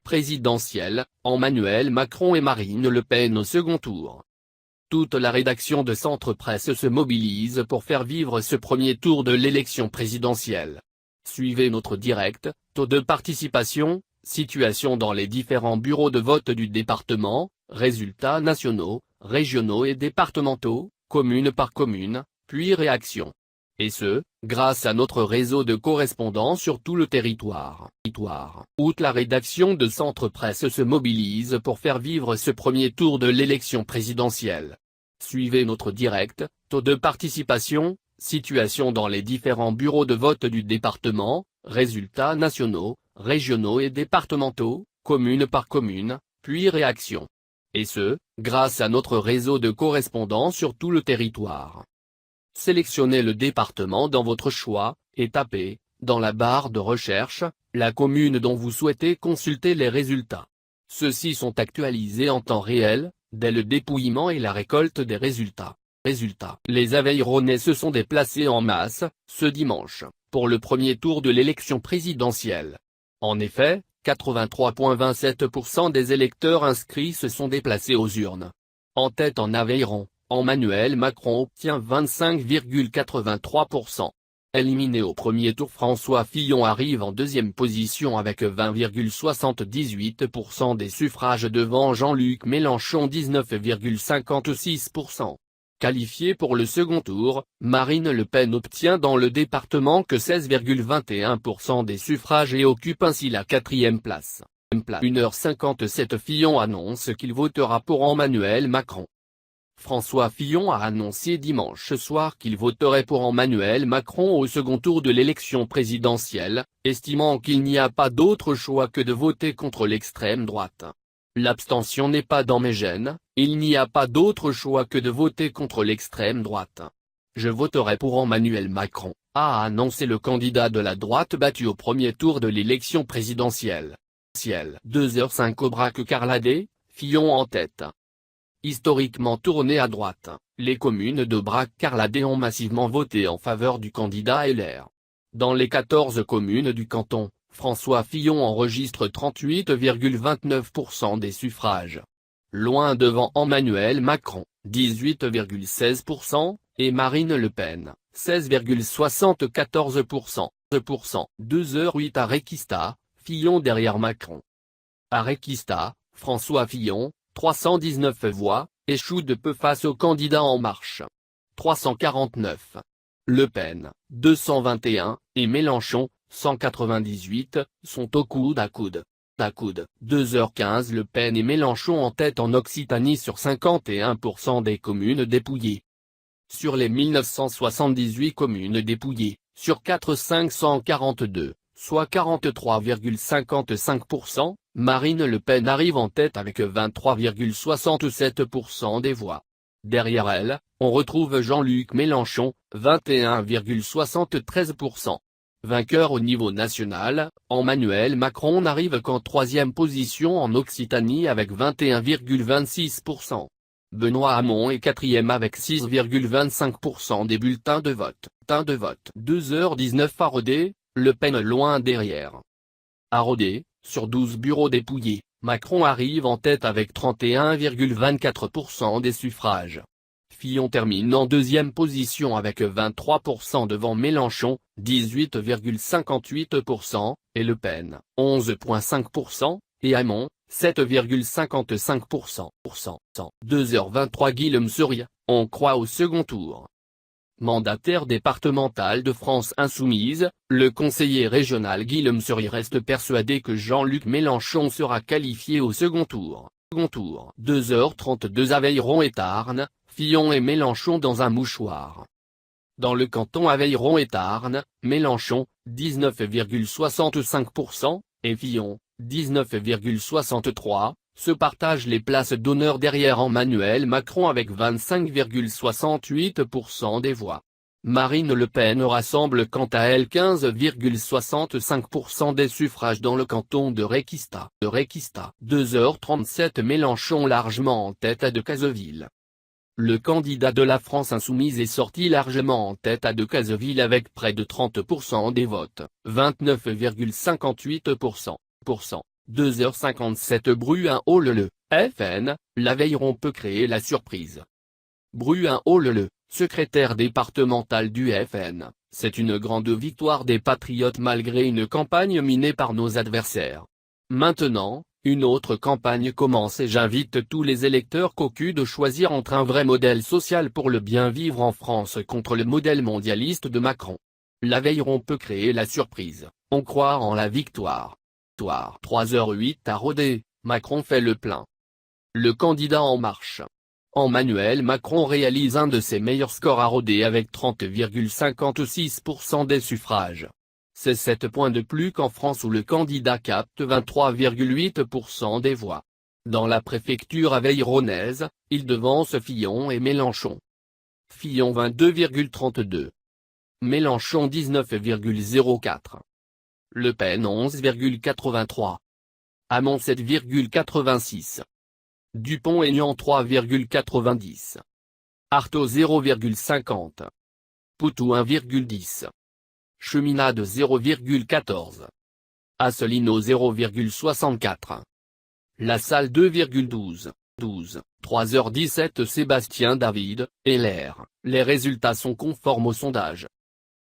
Présidentielle, Emmanuel Macron et Marine Le Pen au second tour. Toute la rédaction de Centre Presse se mobilise pour faire vivre ce premier tour de l'élection présidentielle. Suivez notre direct, taux de participation, situation dans les différents bureaux de vote du département, résultats nationaux, régionaux et départementaux, commune par commune, puis réaction. Et ce, grâce à notre réseau de correspondants sur tout le territoire. Outre la rédaction de Centre Presse se mobilise pour faire vivre ce premier tour de l'élection présidentielle. Suivez notre direct, taux de participation, situation dans les différents bureaux de vote du département, résultats nationaux, régionaux et départementaux, commune par commune, puis réaction. Et ce, grâce à notre réseau de correspondants sur tout le territoire. Sélectionnez le département dans votre choix, et tapez, dans la barre de recherche, la commune dont vous souhaitez consulter les résultats. Ceux-ci sont actualisés en temps réel, dès le dépouillement et la récolte des résultats. Les Aveyronnais se sont déplacés en masse, ce dimanche, pour le premier tour de l'élection présidentielle. En effet, 83,27% des électeurs inscrits se sont déplacés aux urnes. En tête en Aveyron, Emmanuel Macron obtient 25,83%. Éliminé au premier tour, François Fillon arrive en deuxième position avec 20,78% des suffrages devant Jean-Luc Mélenchon 19,56%. Qualifié pour le second tour, Marine Le Pen obtient dans le département que 16,21% des suffrages et occupe ainsi la quatrième place. 1h57 Fillon annonce qu'il votera pour Emmanuel Macron. François Fillon a annoncé dimanche soir qu'il voterait pour Emmanuel Macron au second tour de l'élection présidentielle, estimant qu'il n'y a pas d'autre choix que de voter contre l'extrême droite. L'abstention n'est pas dans mes gènes, il n'y a pas d'autre choix que de voter contre l'extrême droite. Je voterai pour Emmanuel Macron, a annoncé le candidat de la droite battu au premier tour de l'élection présidentielle. 2h05 Aubrac-Carladé, Fillon en tête. Historiquement tourné à droite, les communes d'Aubrac-Carladé ont massivement voté en faveur du candidat LR. Dans les 14 communes du canton, François Fillon enregistre 38,29% des suffrages. Loin devant Emmanuel Macron, 18,16%, et Marine Le Pen, 16,74%. 2h08 à Réquista, Fillon derrière Macron. À Réquista, François Fillon, 319 voix, échoue de peu face au candidat En Marche. 349. Le Pen, 221, et Mélenchon, 198, sont au coude à coude. 2h15 Le Pen et Mélenchon en tête en Occitanie sur 51% des communes dépouillées. Sur les 1978 communes dépouillées, sur 4542, soit 43,55%, Marine Le Pen arrive en tête avec 23,67% des voix. Derrière elle, on retrouve Jean-Luc Mélenchon, 21,73%. Vainqueur au niveau national, Emmanuel Macron n'arrive qu'en troisième position en Occitanie avec 21,26%. Benoît Hamon est quatrième avec 6,25% des bulletins de vote. 2h19 à Rodez, Le Pen loin derrière. À Rodez, sur 12 bureaux dépouillés, Macron arrive en tête avec 31,24% des suffrages. Fillon termine en deuxième position avec 23% devant Mélenchon, 18,58%, et Le Pen, 11,5%, et Hamon, 7,55%. 2h23 Guillaume Soroy, on croit au second tour. Mandataire départemental de France Insoumise, le conseiller régional Guillaume Soroy reste persuadé que Jean-Luc Mélenchon sera qualifié au second tour. 2h32 Aveyron et Tarn, Fillon et Mélenchon dans un mouchoir. Dans le canton Aveyron et Tarn, Mélenchon, 19,65%, et Fillon, 19,63%, se partagent les places d'honneur derrière Emmanuel Macron avec 25,68% des voix. Marine Le Pen rassemble quant à elle 15,65% des suffrages dans le canton de Réquista. 2h37 Mélenchon largement en tête à Decazeville. Le candidat de la France insoumise est sorti largement en tête à Decazeville avec près de 30% des votes, 29,58%. 2h57 Bruin-Haut le FN, l'Aveyron peut créer la surprise. Bruin-Haut le secrétaire départemental du FN, c'est une grande victoire des Patriotes malgré une campagne minée par nos adversaires. Maintenant, une autre campagne commence et j'invite tous les électeurs cocus de choisir entre un vrai modèle social pour le bien vivre en France contre le modèle mondialiste de Macron. L'Aveyron peut créer la surprise, on croit en la victoire. 3h08 à Rodez, Macron fait le plein. Le candidat En Marche. Emmanuel Macron réalise un de ses meilleurs scores à Rodez avec 30,56% des suffrages. C'est 7 points de plus qu'en France où le candidat capte 23,8% des voix. Dans la préfecture aveyronnaise, il devance Fillon et Mélenchon. Fillon 22,32. Mélenchon 19,04. Le Pen 11,83. Hamon 7,86. Dupont-Aignan 3,90. Artaud 0,50. Poutou 1,10. Cheminade 0,14. Asselineau 0,64. Lassalle 2,12. 3h17 Sébastien David, LR, les résultats sont conformes au sondage.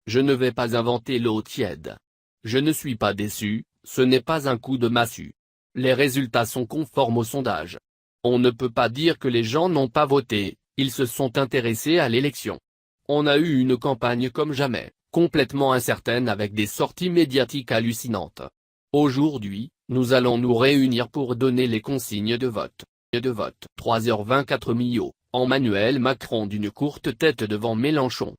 Je ne vais pas inventer l'eau tiède. Je ne suis pas déçu, ce n'est pas un coup de massue. Les résultats sont conformes au sondage. On ne peut pas dire que les gens n'ont pas voté, ils se sont intéressés à l'élection. On a eu une campagne comme jamais, complètement incertaine avec des sorties médiatiques hallucinantes. Aujourd'hui, nous allons nous réunir pour donner les consignes de vote. 3h24 Millau, Emmanuel Macron d'une courte tête devant Mélenchon.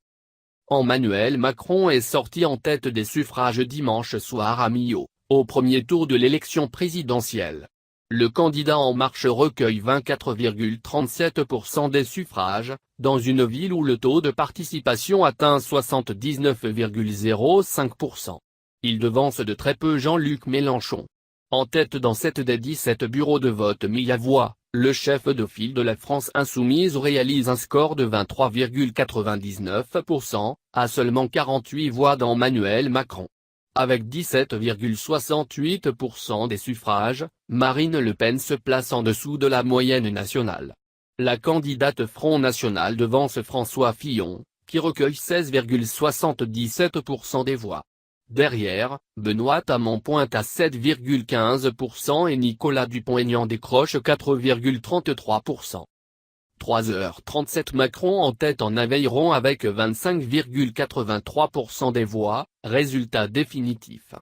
Emmanuel Macron est sorti en tête des suffrages dimanche soir à Millau, au premier tour de l'élection présidentielle. Le candidat En Marche recueille 24,37% des suffrages, dans une ville où le taux de participation atteint 79,05%. Il devance de très peu Jean-Luc Mélenchon. En tête dans 7 des 17 bureaux de vote mis à voix, le chef de file de la France insoumise réalise un score de 23,99%, à seulement 48 voix d'Emmanuel Macron. Avec 17,68% des suffrages, Marine Le Pen se place en dessous de la moyenne nationale. La candidate Front National devance François Fillon, qui recueille 16,77% des voix. Derrière, Benoît Hamon pointe à 7,15% et Nicolas Dupont-Aignan décroche 4,33%. 3h37 Macron en tête en Aveyron avec 25,83% des voix, résultat définitif.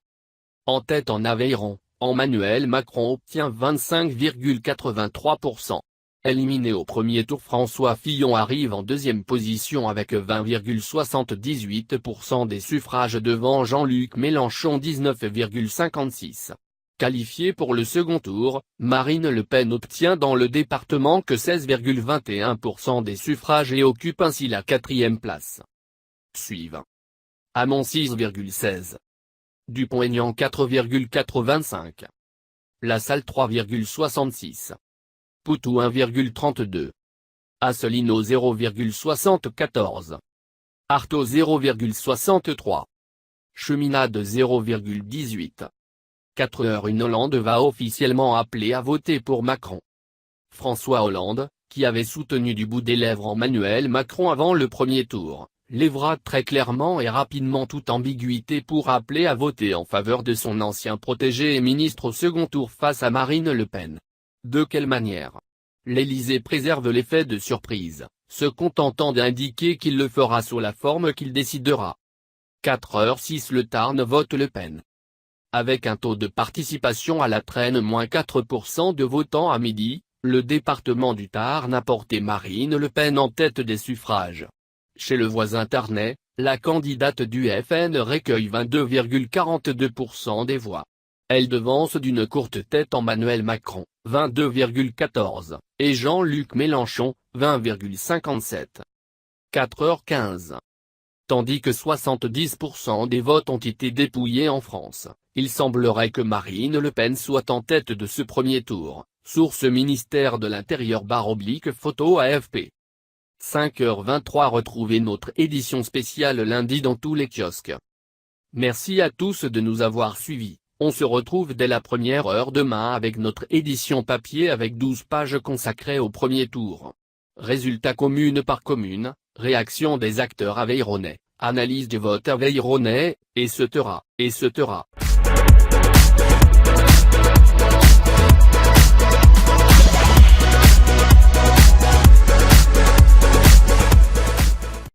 En tête en Aveyron, Emmanuel Macron obtient 25,83%. Éliminé au premier tour, François Fillon arrive en deuxième position avec 20,78% des suffrages devant Jean-Luc Mélenchon 19,56%. Qualifié pour le second tour, Marine Le Pen obtient dans le département que 16,21% des suffrages et occupe ainsi la quatrième place. Suivent Hamon 6,16. Dupont-Aignan 4,85. Lassalle 3,66. Poutou 1,32. Asselineau 0,74. Artaud 0,63. Cheminade 0,18. 4h01 Hollande va officiellement appeler à voter pour Macron. François Hollande, qui avait soutenu du bout des lèvres Emmanuel Macron avant le premier tour, lèvera très clairement et rapidement toute ambiguïté pour appeler à voter en faveur de son ancien protégé et ministre au second tour face à Marine Le Pen. De quelle manière? L'Élysée préserve l'effet de surprise, se contentant d'indiquer qu'il le fera sous la forme qu'il décidera. 4h06 Le Tarn vote Le Pen. Avec un taux de participation à la traîne -4% de votants à midi, le département du Tarn a porté Marine Le Pen en tête des suffrages. Chez le voisin tarnais, la candidate du FN recueille 22,42% des voix. Elle devance d'une courte tête Emmanuel Macron, 22,14, et Jean-Luc Mélenchon, 20,57. 4h15. Tandis que 70% des votes ont été dépouillés en France, il semblerait que Marine Le Pen soit en tête de ce premier tour, source ministère de l'Intérieur /photo AFP. 5h23. Retrouvez notre édition spéciale lundi dans tous les kiosques. Merci à tous de nous avoir suivis. On se retrouve dès la première heure demain avec notre édition papier avec 12 pages consacrées au premier tour. Résultats commune par commune, réaction des acteurs aveyronais, analyse du vote aveyronais, etc.